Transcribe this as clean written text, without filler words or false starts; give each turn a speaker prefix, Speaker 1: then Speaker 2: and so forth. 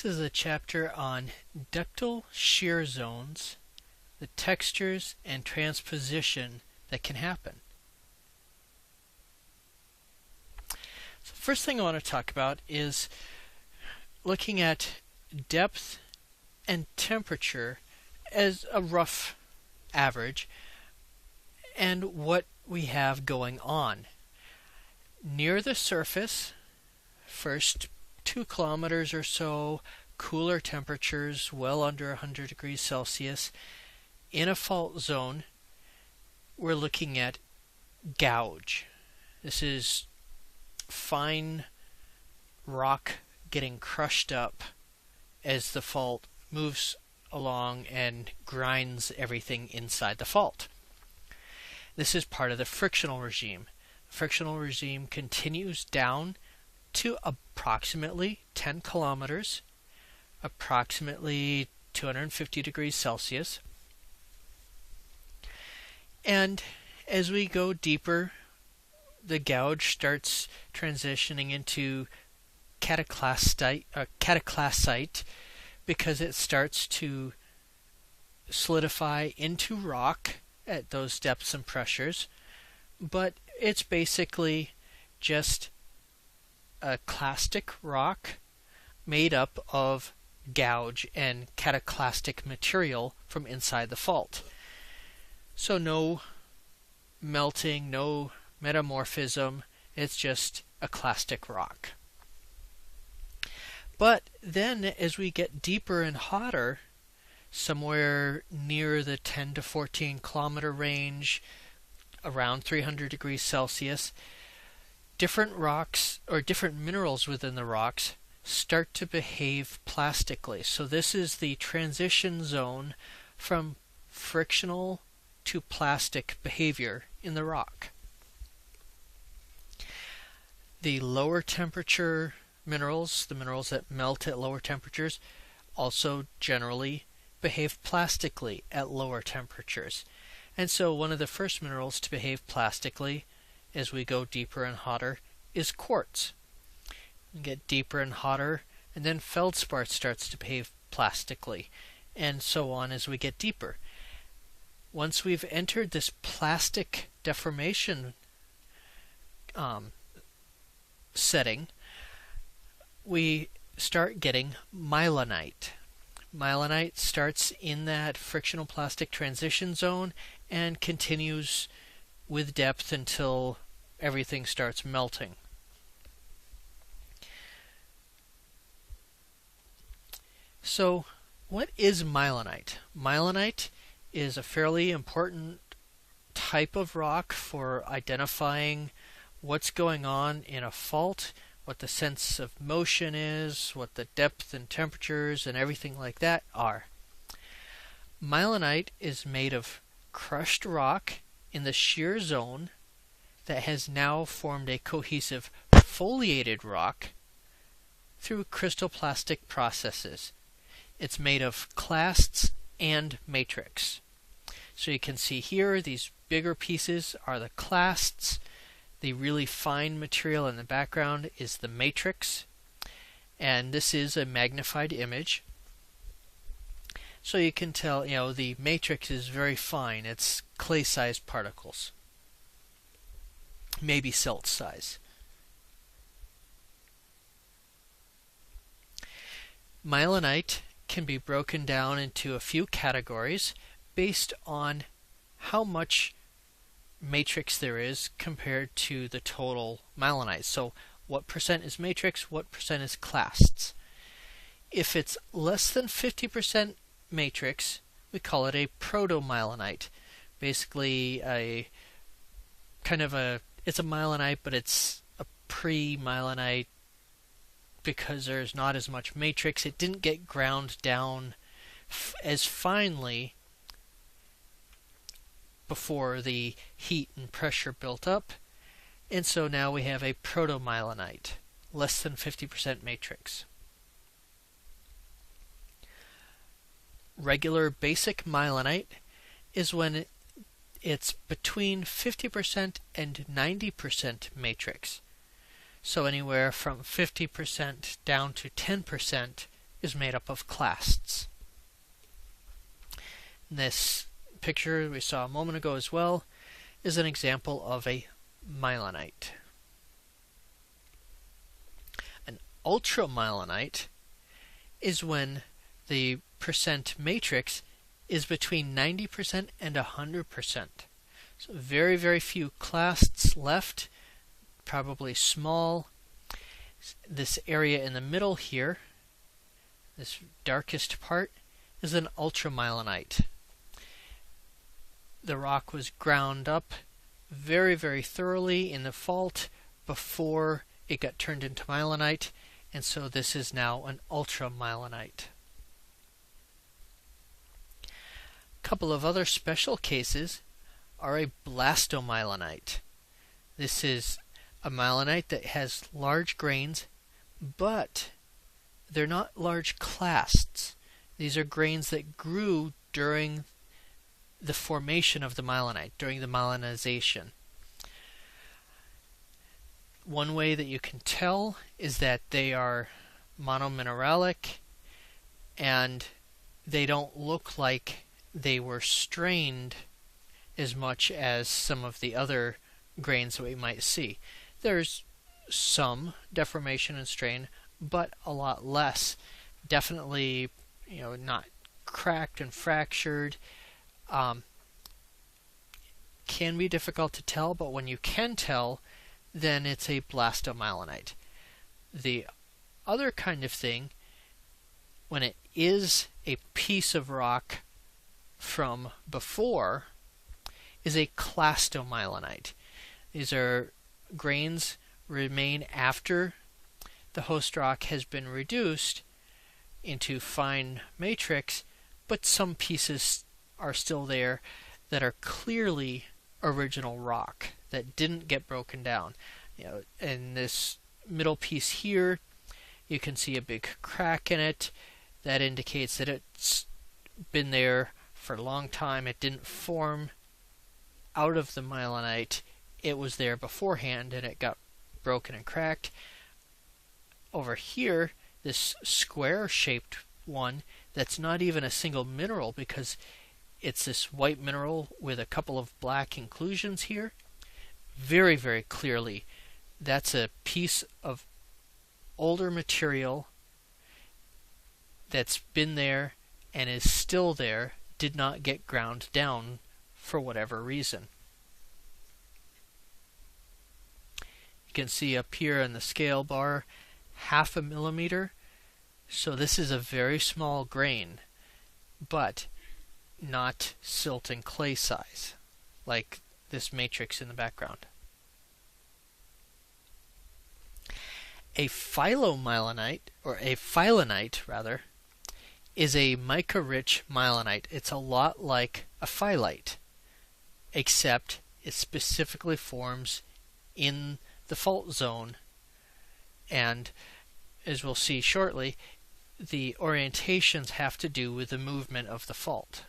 Speaker 1: This is a chapter on ductile shear zones, the textures and transposition that can happen. So the first thing I want to talk about is looking at depth and temperature as a rough average and what we have going on. Near the surface, first 2 kilometers or so, cooler temperatures well under 100 degrees Celsius. In a fault zone, we're looking at gouge. This is fine rock getting crushed up as the fault moves along and grinds everything inside the fault. This is part of the frictional regime. The frictional regime continues down to approximately 10 kilometers, approximately 250 degrees Celsius. And as we go deeper, the gouge starts transitioning into cataclastite because it starts to solidify into rock at those depths and pressures. But it's basically just a clastic rock made up of gouge and cataclastic material from inside the fault. So no melting, no metamorphism, it's just a clastic rock. But then as we get deeper and hotter, somewhere near the 10 to 14 kilometer range, around 300 degrees Celsius, different rocks or different minerals within the rocks start to behave plastically. So this is the transition zone from frictional to plastic behavior in the rock. The lower temperature minerals, the minerals that melt at lower temperatures, also generally behave plastically at lower temperatures. And so one of the first minerals to behave plastically as we go deeper and hotter is quartz. We get deeper and hotter, and then feldspar starts to behave plastically, and so on as we get deeper. Once we've entered this plastic deformation setting, we start getting myelinite. Myelinite starts in that frictional plastic transition zone and continues with depth until everything starts melting. So, what is myelinite? Myelinite is a fairly important type of rock for identifying what's going on in a fault, what the sense of motion is, what the depth and temperatures and everything like that are. Myelinite is made of crushed rock in the shear zone that has now formed a cohesive foliated rock through crystalloplastic processes. It's made of clasts and matrix. So you can see here these bigger pieces are the clasts. The really fine material in the background is the matrix, and this is a magnified image. So you can tell, the matrix is very fine. It's clay-sized particles, maybe silt size. Myelinite can be broken down into a few categories based on how much matrix there is compared to the total myelinite. So what percent is matrix, what percent is clasts? If it's less than 50% matrix, we call it a proto-myelinite. Basically it's a myelinite, but it's a pre-myelinite because there's not as much matrix. It didn't get ground down as finely before the heat and pressure built up, and so now we have a proto-myelinite, less than 50% matrix. Regular basic myelinite is when it's between 50% and 90% matrix. So anywhere from 50% down to 10% is made up of clasts. This picture we saw a moment ago as well is an example of a myelinite. An ultramyelinite is when the percent matrix is between 90% and 100%. So very, very few clasts left, probably small. This area in the middle here, this darkest part, is an ultramyelinite. The rock was ground up very, very thoroughly in the fault before it got turned into myelinite, and so this is now an ultramyelinite. A couple of other special cases are a blastomyelinite. This is a myelinite that has large grains, but they're not large clasts. These are grains that grew during the formation of the myelinite, during the myelinization. One way that you can tell is that they are monomineralic and they don't look like they were strained as much as some of the other grains that we might see. There's some deformation and strain, but a lot less. Definitely, not cracked and fractured. Can be difficult to tell, but when you can tell, then it's a blastomyelinite. The other kind of thing, when it is a piece of rock from before, is a clastomyelinite. These are grains remain after the host rock has been reduced into fine matrix, but some pieces are still there that are clearly original rock that didn't get broken down. In this middle piece here, you can see a big crack in it. That indicates that it's been there for a long time. It didn't form out of the myelinite. It was there beforehand and it got broken and cracked. Over here, this square-shaped one, that's not even a single mineral because it's this white mineral with a couple of black inclusions here. Very, very clearly, that's a piece of older material that's been there and is still there, did not get ground down for whatever reason. You can see up here in the scale bar, 0.5 millimeter. So this is a very small grain, but not silt and clay size, like this matrix in the background. A phyllomyelinite, or a phyllonite rather, is a mica-rich myelinite. It's a lot like a phyllite, except it specifically forms in the fault zone, and as we'll see shortly, the orientations have to do with the movement of the fault.